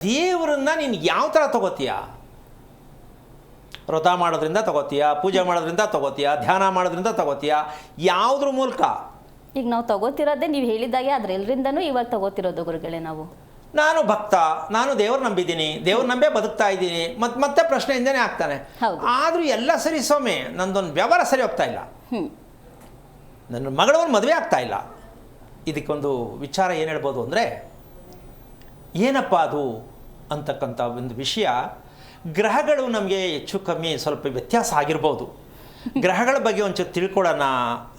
ದೇವರನ್ನ ನೀನು ಯಾವ ಥರ ತಗೋತೀಯ? ವ್ರತ ಮಾಡೋದ್ರಿಂದ ತಗೋತೀಯ, ಪೂಜೆ ಮಾಡೋದ್ರಿಂದ ತಗೋತೀಯ, ಧ್ಯಾನ ಮಾಡೋದ್ರಿಂದ ತಗೋತೀಯ, ಯಾವುದ್ರ ಮೂಲಕ? ಈಗ ನಾವು ತಗೋತಿರೋದೇ ನೀವು ಹೇಳಿದಾಗೆ ಅದರೆಲ್ಲರಿಂದನೂ ಇವಾಗ ತಗೋತಿರೋದು ಗುರುಗಳೇ ನಾವು. ನಾನು ಭಕ್ತ, ನಾನು ದೇವ್ರು ನಂಬಿದ್ದೀನಿ, ದೇವ್ರು ನಂಬೇ ಬದುಕ್ತಾ ಇದ್ದೀನಿ, ಮತ್ತೆ ಪ್ರಶ್ನೆಯಿಂದನೇ ಆಗ್ತಾನೆ. ಆದರೂ ಎಲ್ಲ ಸರಿ ಸ್ವಾಮಿ, ನಂದೊಂದು ವ್ಯವಹಾರ ಸರಿ ಹೋಗ್ತಾ ಇಲ್ಲ, ನನ್ನ ಮಗಳವನ್ನ ಮದುವೆ ಆಗ್ತಾ ಇಲ್ಲ. ಇದಕ್ಕೊಂದು ವಿಚಾರ ಏನು ಹೇಳ್ಬೋದು ಅಂದರೆ, ಏನಪ್ಪ ಅದು ಅಂತಕ್ಕಂಥ ಒಂದು ವಿಷಯ. ಗ್ರಹಗಳು ನಮಗೆ ಹೆಚ್ಚು ಕಮ್ಮಿ ಸ್ವಲ್ಪ ವ್ಯತ್ಯಾಸ ಆಗಿರ್ಬೋದು. ಗ್ರಹಗಳ ಬಗ್ಗೆ ಒಂಚೂರು ತಿಳ್ಕೊಳ್ಳೋಣ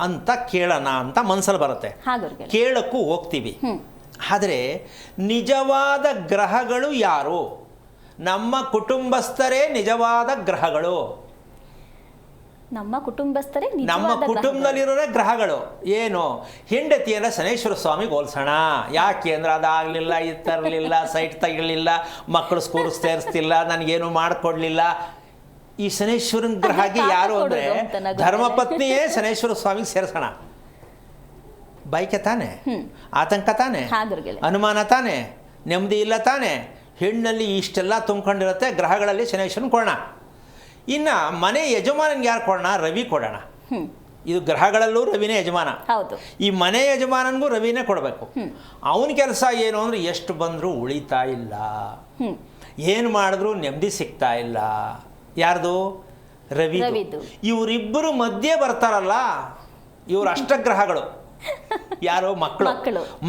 ಅಂತ ಕೇಳೋಣ ಅಂತ ಮನಸ್ಸಲ್ಲಿ ಬರುತ್ತೆ, ಕೇಳೋಕ್ಕೂ ಹೋಗ್ತೀವಿ. ಆದರೆ ನಿಜವಾದ ಗ್ರಹಗಳು ಯಾರು? ನಮ್ಮ ಕುಟುಂಬಸ್ಥರೇ ನಿಜವಾದ ಗ್ರಹಗಳು. ನಮ್ಮ ಕುಟುಂಬಸ್ಥರೇ ನಮ್ಮ ಕುಟುಂಬದಲ್ಲಿರೋರೇ ಗ್ರಹಗಳು. ಏನು? ಹೆಂಡತಿಯರ ಶನೇಶ್ವರ ಸ್ವಾಮಿಗೆ ಹೋಲ್ಸೋಣ. ಯಾಕೆ ಅಂದ್ರೆ ಅದಾಗಲಿಲ್ಲ, ಇದು ತರಲಿಲ್ಲ, ಸೈಟ್ ತಗೊಳ್ಳಿಲ್ಲ, ಮಕ್ಕಳು ಸ್ಕೂಲ್ ಸೇರಿಸ್ತಿಲ್ಲ, ನನಗೇನು ಮಾಡಿಕೊಡ್ಲಿಲ್ಲ. ಈ ಶನೇಶ್ವರನ ಗ್ರಹಗೆ ಯಾರು ಅಂದರೆ ಧರ್ಮಪತ್ನಿಯೇ ಶನೇಶ್ವರ ಸ್ವಾಮಿಗೆ ಸೇರಿಸೋಣ. ಬೈಕೆ ತಾನೆ, ಆತಂಕ ತಾನೆ, ಅನುಮಾನ ತಾನೆ, ನೆಮ್ಮದಿ ಇಲ್ಲ ತಾನೆ. ಹೆಣ್ಣಲ್ಲಿ ಇಷ್ಟೆಲ್ಲ ತುಂಬ್ಕೊಂಡಿರುತ್ತೆ, ಗ್ರಹಗಳಲ್ಲಿ ಶನೇಶ್ವರನ ಕೊಡೋಣ. ಇನ್ನು ಮನೆ ಯಜಮಾನನಿಗೆ ಯಾರು ಕೊಡೋಣ? ರವಿ ಕೊಡೋಣ. ಇದು ಗ್ರಹಗಳಲ್ಲೂ ರವಿನೇ ಯಜಮಾನ. ಈ ಮನೆ ಯಜಮಾನನಿಗೂ ರವಿನೇ ಕೊಡಬೇಕು. ಅವನ ಕೆಲಸ ಏನು ಅಂದರೆ ಎಷ್ಟು ಬಂದರೂ ಉಳಿತಾ ಇಲ್ಲ, ಏನು ಮಾಡಿದ್ರೂ ನೆಮ್ಮದಿ ಸಿಗ್ತಾ ಇಲ್ಲ. ಯಾರ್ದು? ರವಿ. ಇವರಿಬ್ಬರು ಮಧ್ಯೆ ಬರ್ತಾರಲ್ಲ, ಇವರು ಅಷ್ಟಗ್ರಹಗಳು. ಯಾರು?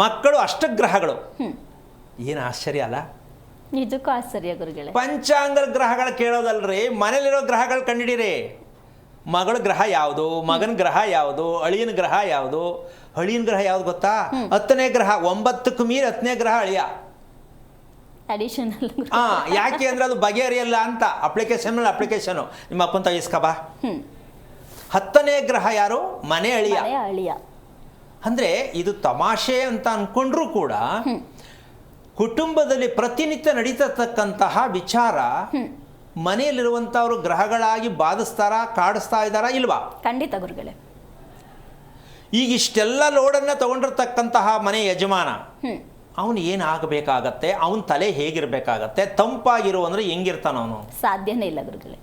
ಮಕ್ಕಳು ಅಷ್ಟಗ್ರಹಗಳು. ಏನು ಆಶ್ಚರ್ಯ ಅಲ್ಲ? ನಿಜಕ್ಕೂ ಆಶ್ಚರ್ಯ ಗುರುಗಳೇ. ಪಂಚಾಂಗ ಗ್ರಹಗಳು ಕೇಳೋದಲ್ರಿ, ಮನೇಲಿರೋ ಗ್ರಹಗಳು ಕಂಡಿಡಿರಿ. ಮಗಳ ಗ್ರಹ ಯಾವುದು, ಮಗನ ಗ್ರಹ ಯಾವುದು, ಅಳಿಯನ ಗ್ರಹ ಯಾವುದು? ಅಳಿಯನ ಗ್ರಹ ಯಾವ್ದು ಗೊತ್ತಾ? 10ನೇ ಗ್ರಹ. 9ಕ್ಕೆ ಮೀರಿ 10ನೇ ಗ್ರಹ ಅಳಿಯ. ಯಾಕೆ ಅಂದ್ರೆ ಅದು ಬಗೆಹರಿಯಲ್ಲ ಅಂತ ಅಪ್ಲಿಕೇಶನ್ ನಿಮ್ಮ ಅಪ್ಪನ ತಗಿಸ್ಕಬಾ. 10ನೇ ಗ್ರಹ ಯಾರು? ಮನೆ ಅಳಿಯ. ಅಂದ್ರೆ ಇದು ತಮಾಷೆ ಅಂತ ಅನ್ಕೊಂಡ್ರೂ ಕೂಡ ಕುಟುಂಬದಲ್ಲಿ ಪ್ರತಿನಿತ್ಯ ನಡೀತಕ್ಕಂತಹ ವಿಚಾರ ಮನೆಯಲ್ಲಿರುವಂಥವ್ರು ಗ್ರಹಗಳಾಗಿ ಬಾಧಿಸ್ತಾರ, ಕಾಡಿಸ್ತಾ ಇದ್ದಾರಾ ಇಲ್ವಾ? ಖಂಡಿತ ಗುರುಗಳೇ. ಈಗ ಇಷ್ಟೆಲ್ಲ ಲೋಡನ್ನು ತಗೊಂಡಿರ್ತಕ್ಕಂತಹ ಮನೆ ಯಜಮಾನ ಅವನು ಏನಾಗಬೇಕಾಗತ್ತೆ? ಅವನ ತಲೆ ಹೇಗಿರ್ಬೇಕಾಗತ್ತೆ? ತಂಪಾಗಿರೋ ಅಂದ್ರೆ ಹೆಂಗಿರ್ತಾನ ಅವನು? ಸಾಧ್ಯನೇ ಇಲ್ಲ ಗುರುಗಳೇ.